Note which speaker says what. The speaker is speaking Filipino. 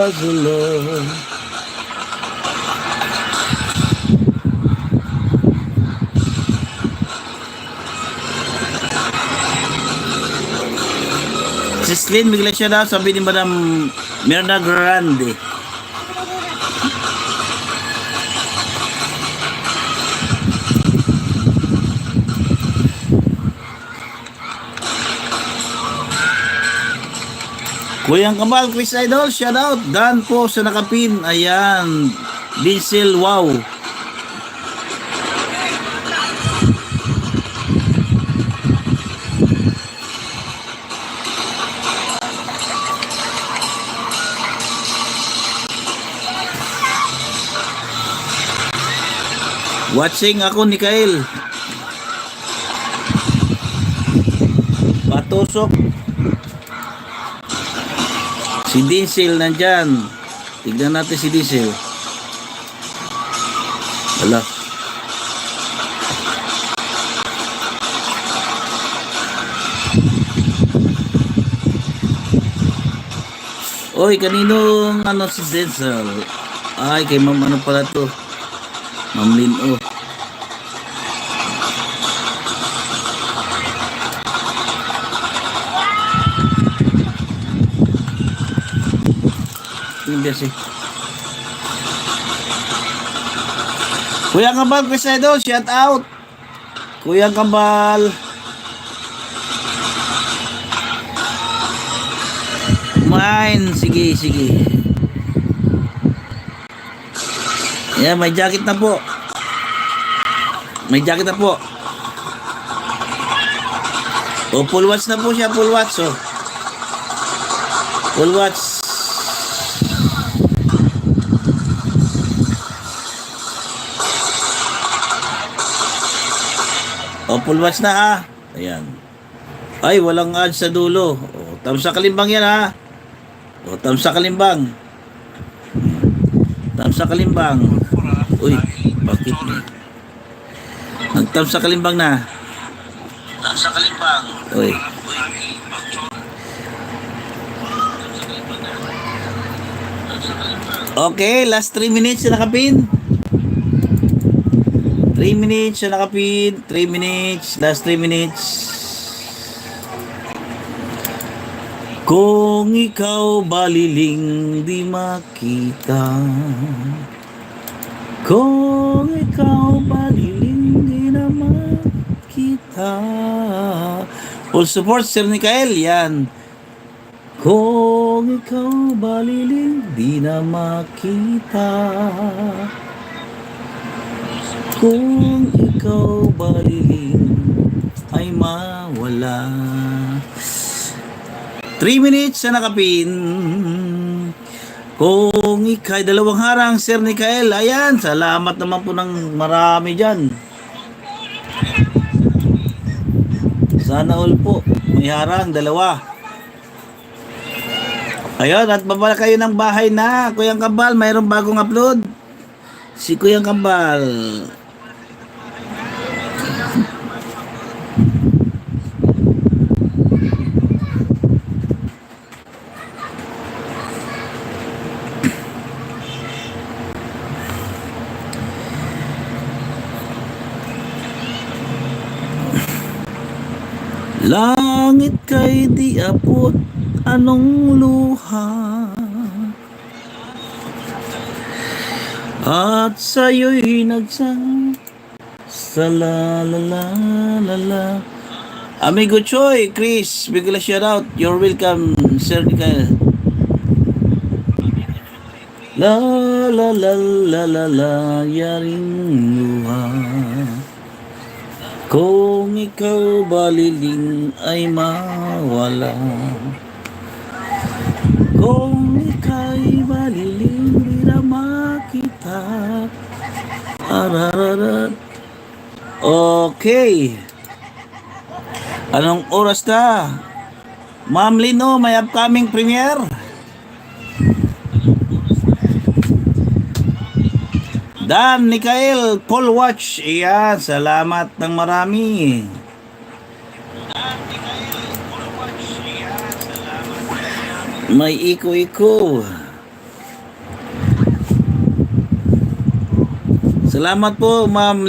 Speaker 1: Lord. Sislin, bigla siya daw, sabi ni Madam Mirna Grande. Kuyang Kamal, Chris Idol, shout out. Dan po sa nakapin. Ayan. Diesel, wow. Watching ako ni Kael. Patusok. Si Diesel nandyan. Tignan natin si Diesel. Wala. Oy, kaninong ano si Diesel? Ay, kay ma'am ano pala to? Ma'am Lino. Hindi si Kuya Kambal, Chris Idol, shout out. Kuya Kambal. Mine, sige, sige. Yan, may jacket na po. May jacket na po. O, full watch na po siya, full watch, oh. Full watch. O, full watch na ha. Ayan. Ay, walang ads sa dulo. O, tamsa kalimbang yan ha. O, tamsa kalimbang. Tamsa kalimbang. Uy, bakit ni? Nagtamsa kalimbang na. Tamsa kalimbang. Uy. Okay, last 3 minutes na nakapin. 3 minutes na nakapin. 3 minutes. Last 3 minutes. Kung ikaw baliling di makita. Kung ikaw baliling di na makita. Full support, Sir Mikael. Yan. Kung ikaw baliling di na makita. Kung ikaw baliling ay mawala. 3 minutes na nakapin. Kung ikay dalawang harang, Sir Mikael. Ayan, salamat naman po ng marami dyan. Sana all po. May harang, dalawa. Ayun, at babala kayo ng bahay na. Kuyang Kambal, mayroong bagong upload. Si Kuyang Kambal. Langit kay di abot, anong luha? At sa'yo'y nagsang sa la la la la la. Amigo Choy, Chris, bigla shout out. You're welcome, Sir Mikael. La la la la la la, yaring luha. Kung ikaw baliling ay mawala. Kung ika'y baliling di na makita. Arararat. Okay. Anong oras na? Ma'am Lino, may upcoming premiere. Dan, Mikael, Paul Watch. Iyan, salamat ng marami. May iko-iko. Salamat po, Ma'am